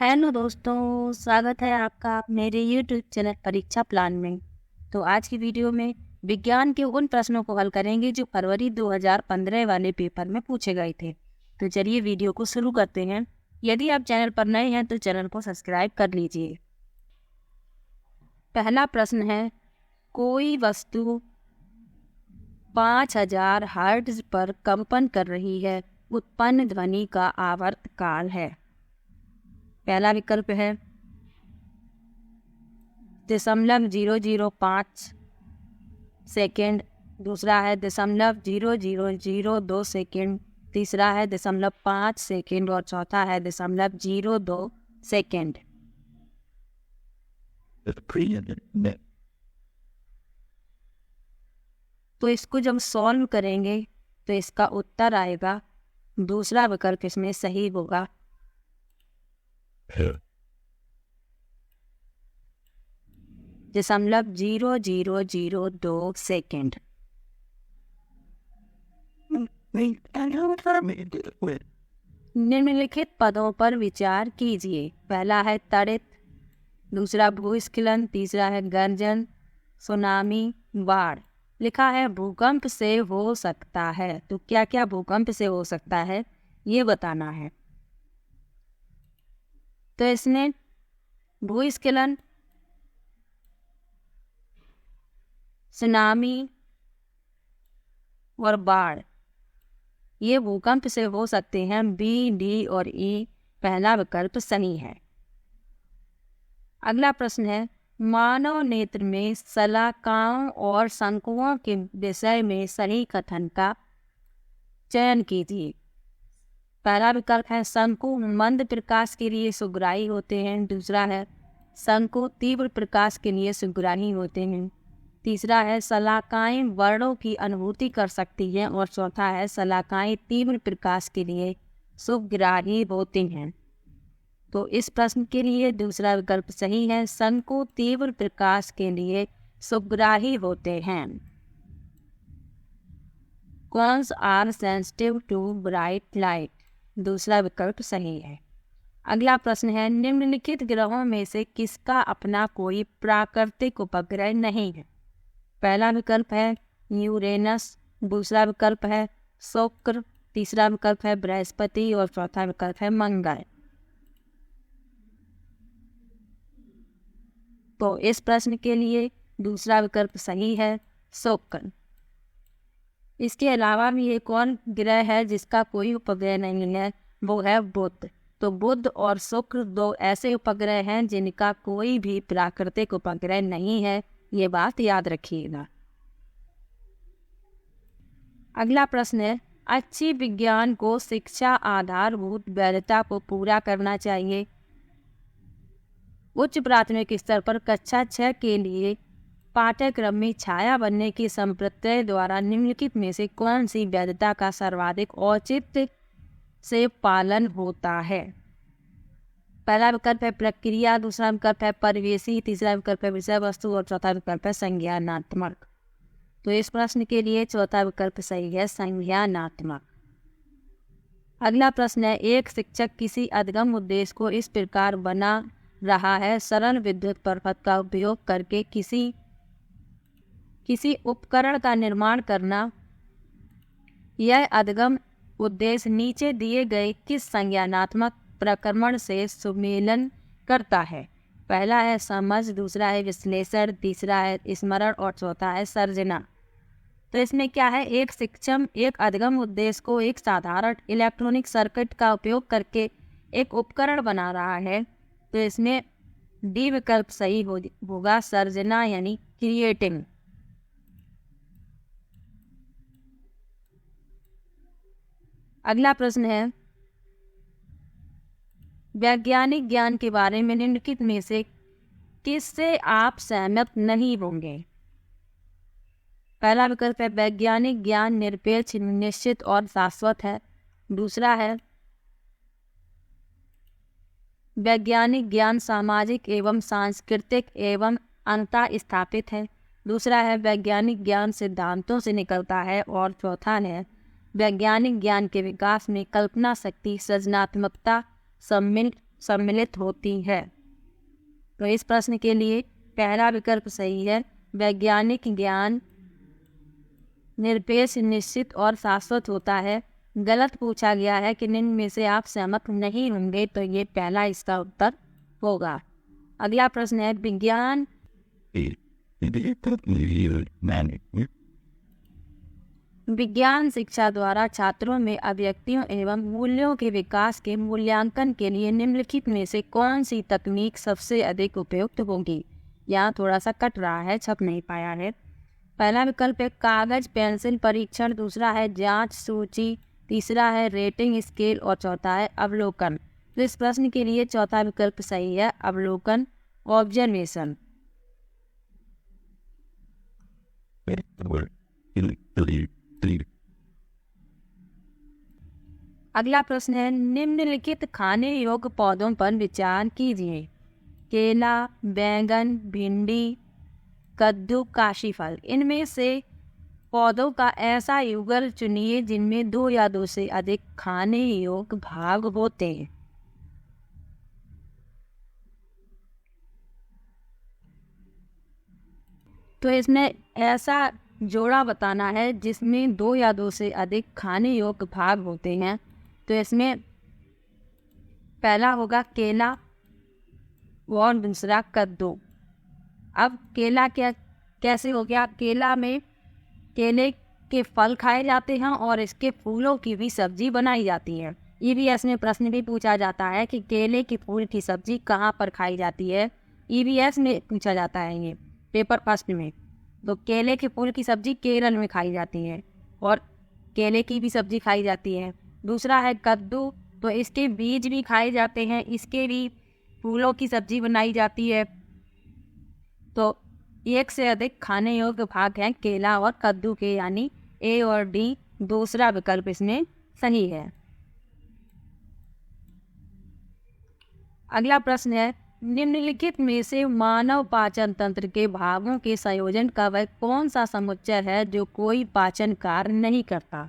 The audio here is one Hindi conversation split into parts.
हेलो दोस्तों, स्वागत है आपका मेरे यूट्यूब चैनल परीक्षा प्लान में। तो आज की वीडियो में विज्ञान के उन प्रश्नों को हल करेंगे जो फरवरी 2015 वाले पेपर में पूछे गए थे। तो चलिए वीडियो को शुरू करते हैं। यदि आप चैनल पर नए हैं तो चैनल को सब्सक्राइब कर लीजिए। पहला प्रश्न है, कोई वस्तु 5000 हर्ट्ज पर कंपन कर रही है, उत्पन्न ध्वनि का आवर्तकाल है। पहला विकल्प है 0.005 सेकेंड, दूसरा है 0.0002 सेकेंड, तीसरा है 5 सेकेंड और चौथा है 0.02 सेकेंड। तो इसको जब सॉल्व करेंगे तो इसका उत्तर आएगा, दूसरा विकल्प इसमें सही होगा। 0.0002 सेकेंड। निम्नलिखित पदों पर विचार कीजिए। पहला है तड़ित, दूसरा भूस्खलन, तीसरा है गर्जन, सुनामी, बाढ़। लिखा है भूकंप से हो सकता है, तो क्या क्या भूकंप से हो सकता है ये बताना है। तो इसने भूस्खलन, सुनामी और बाढ़ ये भूकंप से हो सकते हैं। बी, डी और ई पहला विकल्प सही है। अगला प्रश्न है, मानव नेत्र में शलाकाओं और शंकुओं के विषय में सही कथन का चयन कीजिए। पहला विकल्प है शंकु मंद प्रकाश के लिए सुग्राही होते हैं, दूसरा है शंकु तीव्र प्रकाश के लिए सुग्राही होते हैं, तीसरा है शलाकाएं वर्णों की अनुभूति कर सकती हैं और चौथा है शलाकाएं तीव्र प्रकाश के लिए सुग्राही होती हैं। तो इस प्रश्न के लिए दूसरा विकल्प सही है, शंकु तीव्र प्रकाश के लिए सुग्राही होते हैं। Cones are sensitive to bright light, दूसरा विकल्प सही है। अगला प्रश्न है, निम्नलिखित ग्रहों में से किसका अपना कोई प्राकृतिक उपग्रह नहीं है। पहला विकल्प है यूरेनस, दूसरा विकल्प है शुक्र, तीसरा विकल्प है बृहस्पति और चौथा विकल्प है मंगल। तो इस प्रश्न के लिए दूसरा विकल्प सही है, शुक्र। इसके अलावा भी एक और ग्रह है जिसका कोई उपग्रह नहीं है, वो है बुध। तो बुध और शुक्र दो ऐसे उपग्रह हैं जिनका कोई भी प्राकृतिक उपग्रह नहीं है, ये बात याद रखिएगा। अगला प्रश्न है, अच्छी विज्ञान को शिक्षा आधारभूत वैधता को पूरा करना चाहिए। उच्च प्राथमिक स्तर पर कक्षा 6 के लिए पाठ्यक्रम में छाया बनने की संप्रदाय द्वारा निम्नलिखित में से कौन सी वैधता का सर्वाधिक औचित्य से पालन होता है। पहला विकल्प है प्रक्रिया, दूसरा विकल्प है परिवेशी, तीसरा विकल्प है विषय वस्तु और चौथा विकल्प है संज्ञानात्मक। तो इस प्रश्न के लिए चौथा विकल्प सही है, संज्ञानात्मक। अगला प्रश्न है, एक शिक्षक किसी अधगम उद्देश्य को इस प्रकार बना रहा है, सरल विद्युत पदार्थ का उपयोग करके किसी उपकरण का निर्माण करना। यह अधगम उद्देश्य नीचे दिए गए किस संज्ञानात्मक प्रक्रमण से सुमेलन करता है। पहला है समझ, दूसरा है विश्लेषण, तीसरा है स्मरण और चौथा है सर्जना। तो इसमें क्या है, एक शिक्षक एक अधगम उद्देश्य को एक साधारण इलेक्ट्रॉनिक सर्किट का उपयोग करके एक उपकरण बना रहा है, तो इसमें डी विकल्प सही होगा, सर्जना यानी क्रिएटिंग। अगला प्रश्न है, वैज्ञानिक ज्ञान के बारे में निम्नलिखित में से किससे आप सहमत नहीं होंगे। पहला विकल्प है वैज्ञानिक ज्ञान निरपेक्ष, निश्चित और शाश्वत है, दूसरा है वैज्ञानिक ज्ञान सामाजिक एवं सांस्कृतिक एवं अंतः स्थापित है, दूसरा है वैज्ञानिक ज्ञान सिद्धांतों से निकलता है और चौथा है वैज्ञानिक ज्ञान के विकास में कल्पना शक्ति, सृजनात्मकता सम्मिलित होती है। तो इस प्रश्न के लिए पहला विकल्प सही है। वैज्ञानिक ज्ञान निरपेक्ष, निश्चित और शाश्वत होता है। गलत पूछा गया है कि निम्न में से आप सहमत नहीं होंगे, तो ये पहला इसका उत्तर होगा। अगला प्रश्न है, विज्ञान शिक्षा द्वारा छात्रों में अभिव्यक्तियों एवं मूल्यों के विकास के मूल्यांकन के लिए निम्नलिखित में से कौन सी तकनीक सबसे अधिक उपयुक्त होगी। यहाँ थोड़ा सा कट रहा है, छप नहीं पाया है। पहला विकल्प है कागज पेंसिल परीक्षण, दूसरा है जांच सूची, तीसरा है रेटिंग स्केल और चौथा है अवलोकन। तो इस प्रश्न के लिए चौथा विकल्प सही है, अवलोकन, ऑब्जर्वेशन। अगला प्रश्न है, निम्नलिखित खाने योग्य पौधों पर विचार कीजिए। केला, बैंगन, भिंडी, कद्दू, काशीफल। इनमें से पौधों का ऐसा युगल चुनिए जिनमें 2 या 2 से अधिक खाने योग्य भाग होते हैं। तो इसमें ऐसा जोड़ा बताना है जिसमें 2 या 2 से अधिक खाने योग्य भाग होते हैं। तो इसमें पहला होगा केला और दूसरा कद्दू। अब केला कैसे हो गया? केला में केले के फल खाए जाते हैं और इसके फूलों की भी सब्जी बनाई जाती है। ईवीएस में प्रश्न भी पूछा जाता है कि केले के फूल की सब्जी कहाँ पर खाई जाती है। ईवीएस में पूछा जाता है ये पेपर फर्स्ट में। तो केले के फूल की सब्जी केरल में खाई जाती है और केले की भी सब्जी खाई जाती है। दूसरा है कद्दू, तो इसके बीज भी खाए जाते हैं, इसके भी फूलों की सब्जी बनाई जाती है। तो 1 से अधिक खाने योग्य भाग हैं केला और कद्दू के, यानी ए और डी दूसरा विकल्प इसमें सही है। अगला प्रश्न है, निम्नलिखित में से मानव पाचन तंत्र के भागों के संयोजन का वह कौन सा समुच्चय है जो कोई पाचन कार्य नहीं करता।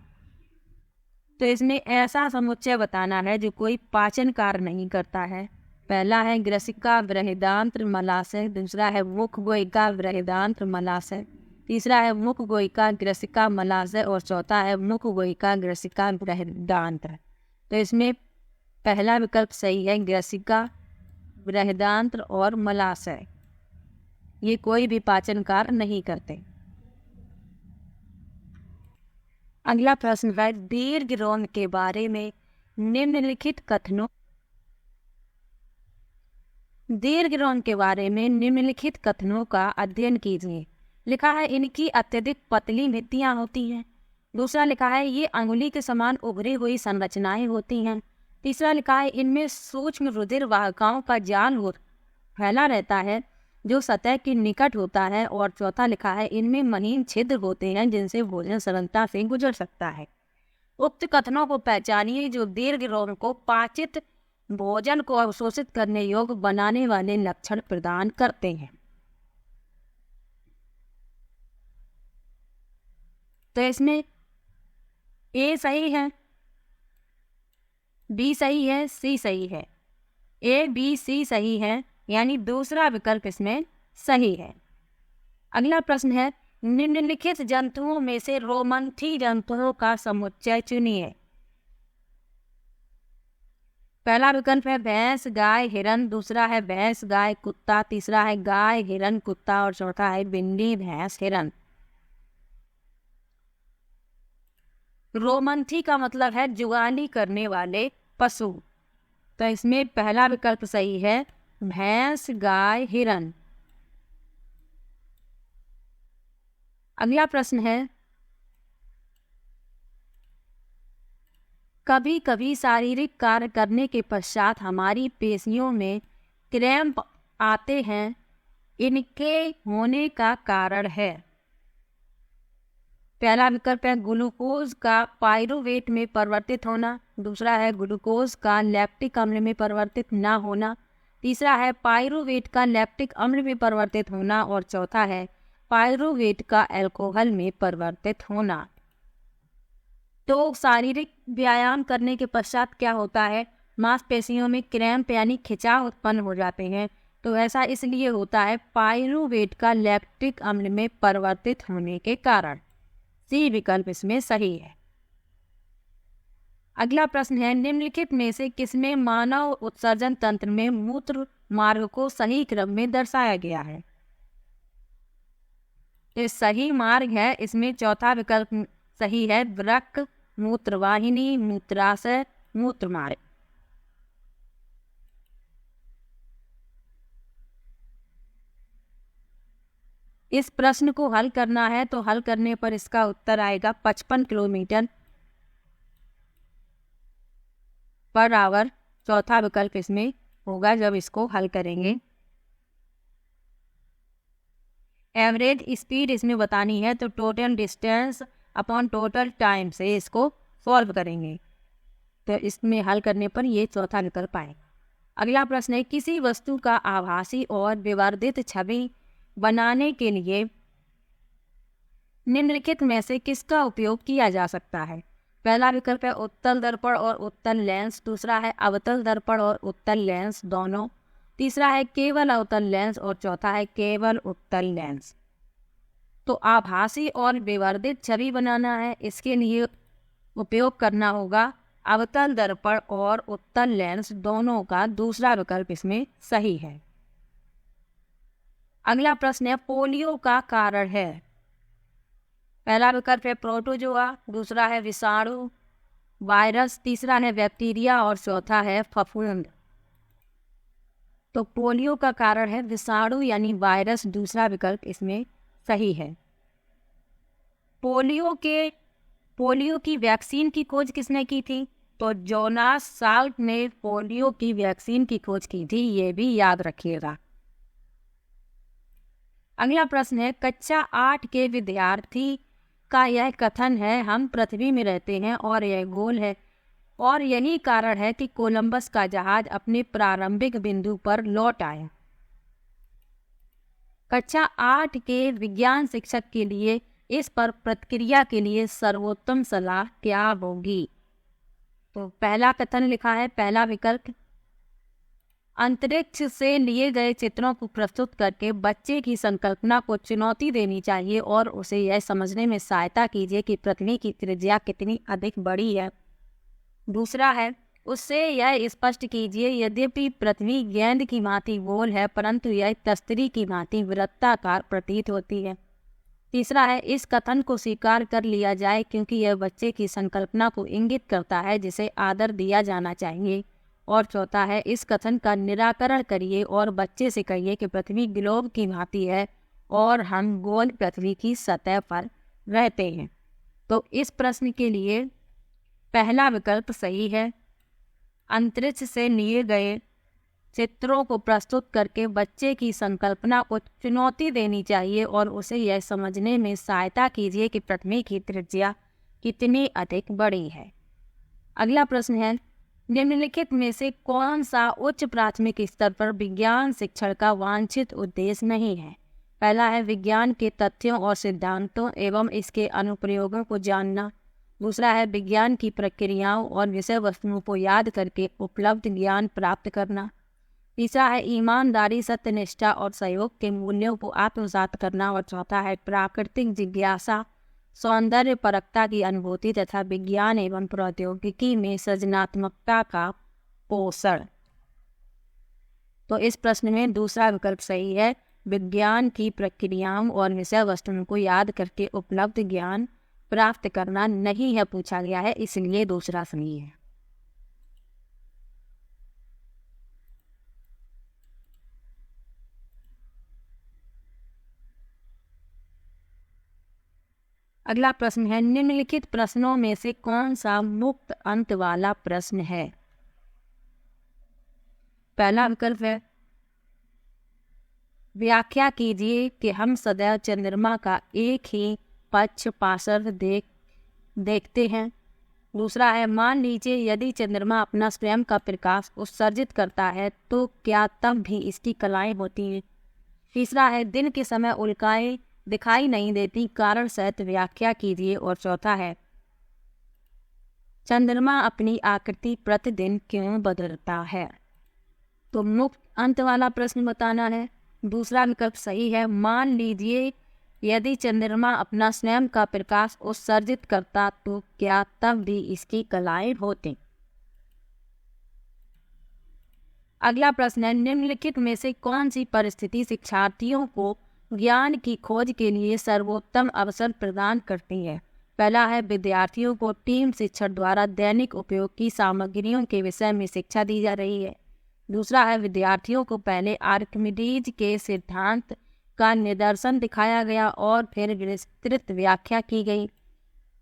तो इसमें ऐसा समुच्चय बताना है जो कोई पाचन कार्य नहीं करता है। पहला है ग्रसिका बृहदान्त्र मलाशय, दूसरा है मुख गोयिका बृहदान्त्र मलाशय, तीसरा है मुख गोयिका ग्रसिका मलाशय और चौथा है मुख गोयिका ग्रसिका बृहदान्त्र। तो इसमें पहला विकल्प सही है, ग्रसिका बृहदान्त्र और मलाशय ये कोई भी पाचन कार्य नहीं करते। अगला प्रश्न है, दीर्घ रोम के बारे में निम्नलिखित कथनों का अध्ययन कीजिए। लिखा है इनकी अत्यधिक पतली भित्तियां होती हैं। दूसरा लिखा है ये अंगुली के समान उभरी हुई संरचनाएं होती हैं। तीसरा लिखा है इनमें सूक्ष्म रुधिर वाहिकाओं का जाल फैला रहता है जो सतह के निकट होता है। और चौथा लिखा है इनमें महीन छिद्र होते हैं जिनसे भोजन सरलता से गुजर सकता है। उक्त कथनों को पहचानिए जो दीर्घ रोम को पाचित भोजन को अवशोषित करने योग्य बनाने वाले लक्षण प्रदान करते हैं। तो इसमें ए सही है, बी सही है, सी सही है। ए, बी, सी सही है, यानी दूसरा विकल्प इसमें सही है। अगला प्रश्न है, निम्नलिखित जंतुओं में से रोमंथी जंतुओं का समुच्चय चुनिए। पहला विकल्प है भैंस गाय हिरन, दूसरा है भैंस गाय कुत्ता, तीसरा है गाय हिरन कुत्ता और चौथा है बिल्ली भैंस हिरन। रोमंथी का मतलब है जुगाली करने वाले पशु। तो इसमें पहला विकल्प सही है, भैंस गाय हिरन। अगला प्रश्न है, कभी कभी शारीरिक कार्य करने के पश्चात हमारी पेशियों में क्रैम्प आते हैं, इनके होने का कारण है। पहला विकल्प है ग्लूकोज का पाइरूवेट में परिवर्तित होना, दूसरा है ग्लूकोज का लैक्टिक अम्ल में परिवर्तित ना होना, तीसरा है पाइरूवेट का लैक्टिक अम्ल में परिवर्तित होना और चौथा है पाइरूवेट का अल्कोहल में परिवर्तित होना। तो शारीरिक व्यायाम करने के पश्चात क्या होता है, मांसपेशियों में क्रैम्प यानी खिंचाव उत्पन्न हो जाते हैं। तो ऐसा इसलिए होता है पाइरूवेट का लैक्टिक अम्ल में परिवर्तित होने के कारण। सी विकल्प इसमें सही है। अगला प्रश्न है, निम्नलिखित में से किसमें मानव उत्सर्जन तंत्र में मूत्र मार्ग को सही क्रम में दर्शाया गया है? तो सही मार्ग है इसमें चौथा विकल्प सही है, वृक्क, मूत्रवाहिनी, मूत्राशय, मूत्र मार्ग। इस प्रश्न को हल करना है तो हल करने पर इसका उत्तर आएगा 55 किलोमीटर पर आवर। चौथा विकल्प इसमें होगा जब इसको हल करेंगे। एवरेज स्पीड इसमें बतानी है तो total distance upon total time से इसको सॉल्व करेंगे, तो इसमें हल करने पर ये चौथा विकल्प आएगा। अगला प्रश्न है, किसी वस्तु का आभासी और विवर्धित छवि बनाने के लिए निम्नलिखित में से किसका उपयोग किया जा सकता है? पहला विकल्प है उत्तल दर्पण और उत्तल लेंस, दूसरा है अवतल दर्पण और उत्तल लेंस दोनों, तीसरा है केवल अवतल लेंस और चौथा है केवल उत्तल लेंस। तो आभासी और विवर्धित छवि बनाना है, इसके लिए उपयोग करना होगा अवतल दर्पण और उत्तल लेंस दोनों का। दूसरा विकल्प इसमें सही है। अगला प्रश्न है, पोलियो का कारण है। पहला विकल्प है प्रोटोजोआ, दूसरा है विषाणु वायरस, तीसरा है बैक्टीरिया और चौथा है फफूंद। तो पोलियो का कारण है विषाणु यानी वायरस, दूसरा विकल्प इसमें सही है। पोलियो की वैक्सीन की खोज किसने की थी? तो जोनास साल्ट ने पोलियो की वैक्सीन की खोज की थी, ये भी याद रखिएगा। अगला प्रश्न है, कक्षा 8 के विद्यार्थी का यह कथन है, हम पृथ्वी में रहते हैं और यह गोल है और यही कारण है कि कोलंबस का जहाज अपने प्रारंभिक बिंदु पर लौट आया। कक्षा 8 के विज्ञान शिक्षक के लिए इस पर प्रतिक्रिया के लिए सर्वोत्तम सलाह क्या होगी? तो पहला कथन लिखा है, पहला विकल्प, अंतरिक्ष से लिए गए चित्रों को प्रस्तुत करके बच्चे की संकल्पना को चुनौती देनी चाहिए और उसे यह समझने में सहायता कीजिए कि पृथ्वी की त्रिज्या कितनी अधिक बड़ी है। दूसरा है, उससे यह स्पष्ट कीजिए यद्यपि पृथ्वी गेंद की भांति गोल है परंतु यह तस्तरी की भांति वृत्ताकार प्रतीत होती है। तीसरा है, इस कथन को स्वीकार कर लिया जाए क्योंकि यह बच्चे की संकल्पना को इंगित करता है जिसे आदर दिया जाना चाहिए। और चौथा है, इस कथन का निराकरण करिए और बच्चे से कहिए कि पृथ्वी ग्लोब की भांति है और हम गोल पृथ्वी की सतह पर रहते हैं। तो इस प्रश्न के लिए पहला विकल्प सही है, अंतरिक्ष से लिए गए चित्रों को प्रस्तुत करके बच्चे की संकल्पना को चुनौती देनी चाहिए और उसे यह समझने में सहायता कीजिए कि पृथ्वी की त्रिज्या कितनी अधिक बड़ी है। अगला प्रश्न है, निम्नलिखित में से कौन सा उच्च प्राथमिक स्तर पर विज्ञान शिक्षण का वांछित उद्देश्य नहीं है? पहला है विज्ञान के तथ्यों और सिद्धांतों एवं इसके अनुप्रयोगों को जानना, दूसरा है विज्ञान की प्रक्रियाओं और विषय वस्तुओं को याद करके उपलब्ध ज्ञान प्राप्त करना, तीसरा है ईमानदारी, सत्यनिष्ठा और सहयोग के मूल्यों को आत्मसात करना और चौथा है प्राकृतिक जिज्ञासा, सौंदर्य परकता की अनुभूति तथा विज्ञान एवं प्रौद्योगिकी में सृजनात्मकता का पोषण। तो इस प्रश्न में दूसरा विकल्प सही है, विज्ञान की प्रक्रियाओं और विषय वस्तुओं को याद करके उपलब्ध ज्ञान प्राप्त करना नहीं है पूछा गया है, इसलिए दूसरा सही है। अगला प्रश्न है, निम्नलिखित प्रश्नों में से कौन सा मुक्त अंत वाला प्रश्न है? पहला विकल्प है, व्याख्या कीजिए कि हम सदैव चंद्रमा का एक ही पक्ष पार्श्व देखते हैं। दूसरा है, मान लीजिए यदि चंद्रमा अपना स्वयं का प्रकाश उत्सर्जित करता है तो क्या तब भी इसकी कलाएं होती हैं। तीसरा है, दिन के समय उल्काएं दिखाई नहीं देती, कारण सहित व्याख्या कीजिए। और चौथा है, चंद्रमा अपनी आकृति प्रतिदिन क्यों बदलता है? तो मुक्त अंत वाला प्रश्न बताना है। दूसरा विकल्प सही है। मान लीजिए यदि चंद्रमा अपना स्वयं का प्रकाश उत्सर्जित करता तो क्या तब भी इसकी कलाएं होती? अगला प्रश्न है, निम्नलिखित में से कौन सी परिस्थिति शिक्षार्थियों को ज्ञान की खोज के लिए सर्वोत्तम अवसर प्रदान करती है? पहला है, विद्यार्थियों को टीम शिक्षण द्वारा दैनिक उपयोग की सामग्रियों के विषय में शिक्षा दी जा रही है। दूसरा है, विद्यार्थियों को पहले आर्किमिडीज के सिद्धांत का निदर्शन दिखाया गया और फिर विस्तृत व्याख्या की गई।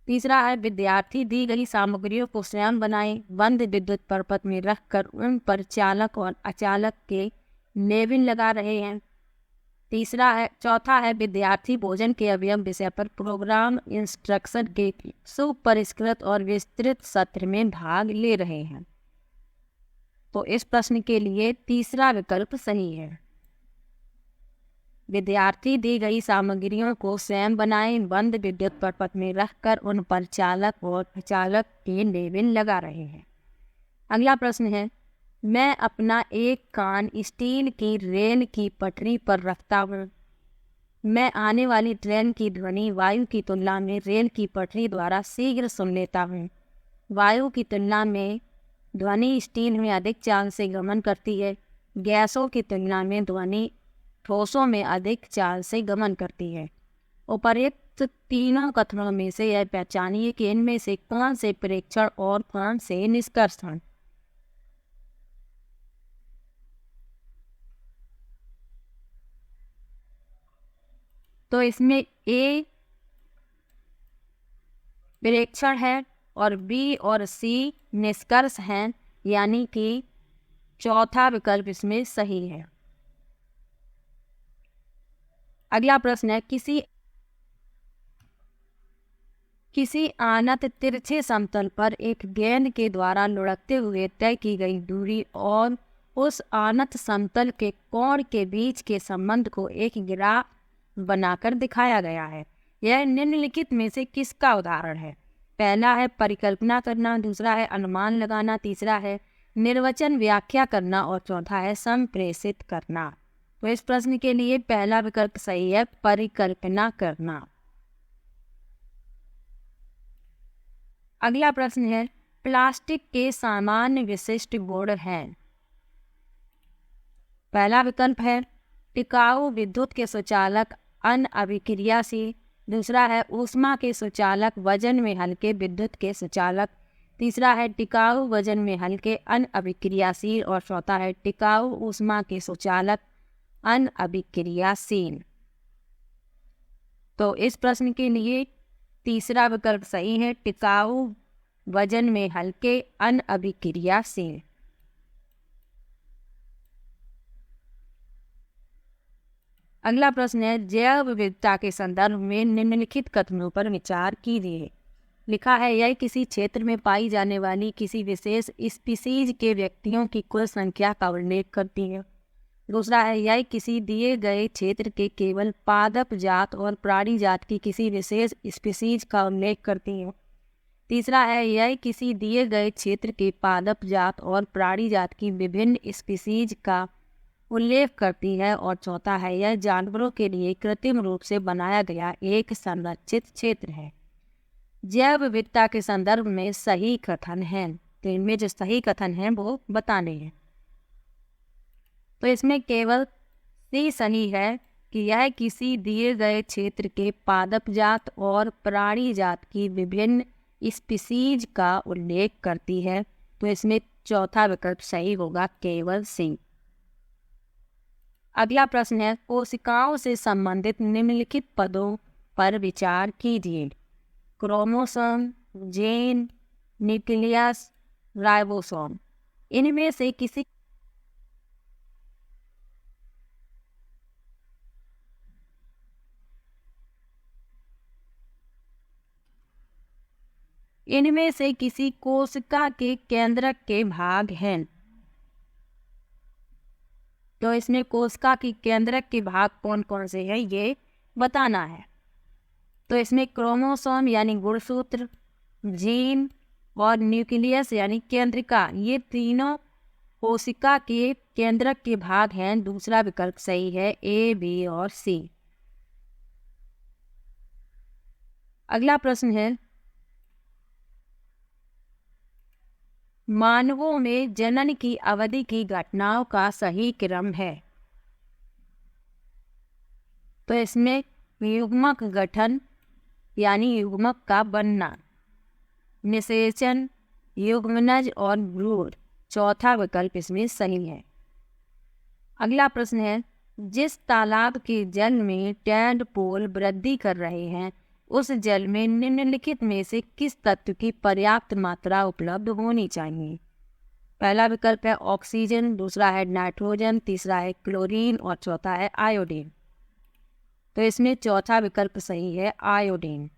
तीसरा है, विद्यार्थी दी गई सामग्रियों को स्वयं बनाए, बंद विद्युत परपथ में रखकर उन पर चालक और अचालक के लेविन लगा रहे हैं। चौथा है, विद्यार्थी भोजन के अवयव विषय पर प्रोग्राम इंस्ट्रक्शन के सुपरिष्कृत और विस्तृत सत्र में भाग ले रहे हैं। तो इस प्रश्न के लिए तीसरा विकल्प सही है। विद्यार्थी दी गई सामग्रियों को स्वयं बनाए, बंद विद्युत परपथ में रखकर उन पर चालक और अचालक के लेविन लगा रहे हैं। अगला प्रश्न है, मैं अपना एक कान स्टील की रेल की पटरी पर रखता हूँ। मैं आने वाली ट्रेन की ध्वनि वायु की तुलना में रेल की पटरी द्वारा शीघ्र सुन लेता हूँ। वायु की तुलना में ध्वनि स्टील में अधिक चाल से गमन करती है। गैसों की तुलना में ध्वनि ठोसों में अधिक चाल से गमन करती है। उपर्युक्त तीनों कथनों में से यह पहचानिए कि इनमें से कौन से प्रेक्षण और कौन से निष्कर्ष हैं। तो इसमें ए प्रेक्षण है और बी और सी निष्कर्ष हैं, यानी कि चौथा विकल्प इसमें सही है। अगला प्रश्न है, किसी आनत तिरछे समतल पर एक गेंद के द्वारा लुढ़कते हुए तय की गई दूरी और उस आनत समतल के कोण के बीच के संबंध को एक ग्राफ बनाकर दिखाया गया है। यह निम्नलिखित में से किसका उदाहरण है? पहला है परिकल्पना करना, दूसरा है अनुमान लगाना, तीसरा है निर्वचन व्याख्या करना और चौथा है संप्रेषित करना। तो इस प्रश्न के लिए पहला विकल्प सही है, परिकल्पना करना। अगला प्रश्न है, प्लास्टिक के सामान्य विशिष्ट गुण हैं। पहला विकल्प है टिकाऊ, विद्युत के सुचालक, अनअभिक्रियाशील। दूसरा है ऊष्मा के सुचालक, वजन में हल्के, विद्युत के सुचालक। तीसरा है टिकाऊ, वजन में हल्के, अनअभिक्रियाशील और चौथा है टिकाऊ, ऊष्मा के सुचालक, अनअभिक्रियाशील। तो इस प्रश्न के लिए तीसरा विकल्प सही है, टिकाऊ, वजन में हल्के, अनअभिक्रियाशील। अगला प्रश्न है, जैव विविधता के संदर्भ में निम्नलिखित कथनों पर विचार कीजिए। लिखा है, यह किसी क्षेत्र में पाई जाने वाली किसी विशेष स्पीसीज के व्यक्तियों की कुल संख्या का उल्लेख करती है। दूसरा है, यह किसी दिए गए क्षेत्र के केवल पादप जात और प्राणी जात की किसी विशेष स्पीसीज का उल्लेख करती है। तीसरा है, यह किसी दिए गए क्षेत्र के पादप जात और प्राणी जात की विभिन्न स्पीसीज का उल्लेख करती है और चौथा है, यह जानवरों के लिए कृत्रिम रूप से बनाया गया एक संरक्षित क्षेत्र है। जैव विविधता के संदर्भ में सही कथन है, तो इनमें जो सही कथन है वो बताने हैं। तो इसमें केवल सी सही है कि यह किसी दिए गए क्षेत्र के पादप जात और प्राणी जात की विभिन्न स्पीसीज का उल्लेख करती है। तो इसमें चौथा विकल्प सही होगा, केवल सी। अगला प्रश्न है, कोशिकाओं से संबंधित निम्नलिखित पदों पर विचार कीजिए। Chromosome, gene, nucleus, ribosome. इनमें से किसी कोशिका के केंद्रक के भाग हैं। तो इसमें कोशिका की केंद्रक के भाग कौन कौन से हैं ये बताना है। तो इसमें क्रोमोसोम यानी गुणसूत्र, जीन और न्यूक्लियस यानी केंद्रिका, ये तीनों कोशिका के केंद्रक के भाग हैं। दूसरा विकल्प सही है, ए, बी और सी। अगला प्रश्न है, मानवों में जनन की अवधि की घटनाओं का सही क्रम है। तो इसमें युग्मक गठन यानी युग्मक का बनना, निषेचन, युग्मनज और भ्रूण, चौथा विकल्प इसमें सही है। अगला प्रश्न है, जिस तालाब के जल में टैडपोल वृद्धि कर रहे हैं उस जल में निम्नलिखित में से किस तत्व की पर्याप्त मात्रा उपलब्ध होनी चाहिए। पहला विकल्प है ऑक्सीजन, दूसरा है नाइट्रोजन, तीसरा है क्लोरीन और चौथा है आयोडीन। तो इसमें चौथा विकल्प सही है, आयोडीन।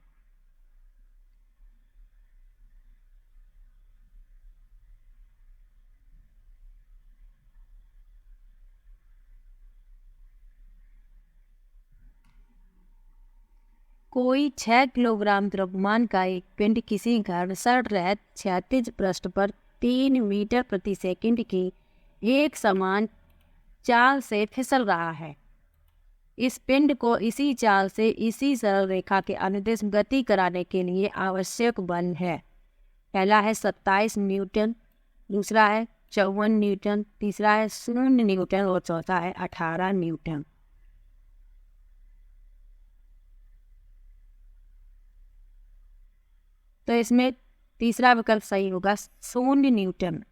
कोई 6 किलोग्राम द्रव्यमान का एक पिंड किसी घर्षण रहित क्षैतिज पृष्ठ पर 3 मीटर प्रति सेकंड की एक समान चाल से फिसल रहा है। इस पिंड को इसी चाल से इसी सरल रेखा के अनुदिश गति कराने के लिए आवश्यक बल है। पहला है 27 न्यूटन, दूसरा है 54 न्यूटन, तीसरा है 0 न्यूटन और चौथा है 18 न्यूटन। तो इसमें तीसरा विकल्प सही होगा, 0 न्यूटन।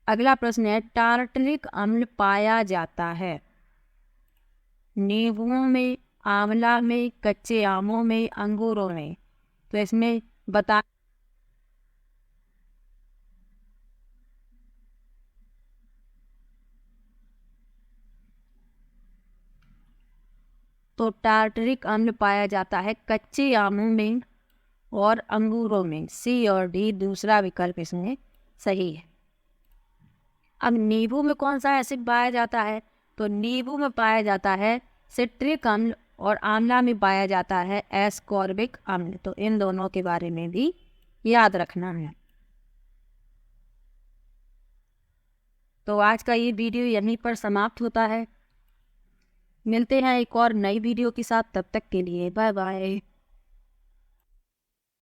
अगला प्रश्न है, टार्टरिक अम्ल पाया जाता है नींबुओं में, आंवला में, कच्चे आमों में, अंगूरों में। तो इसमें बता तो टार्टरिक अम्ल पाया जाता है कच्चे आमों में और अंगूरों में, सी और डी दूसरा विकल्प इसमें सही है। अब नींबू में कौन सा एसिड पाया जाता है, तो नींबू में पाया जाता है सिट्रिक अम्ल और आंवला में पाया जाता है एस्कॉर्बिक अम्ल। तो इन दोनों के बारे में भी याद रखना है। तो आज का ये वीडियो यहीं पर समाप्त होता है। मिलते हैं एक और नई वीडियो के साथ, तब तक के लिए बाय बाय।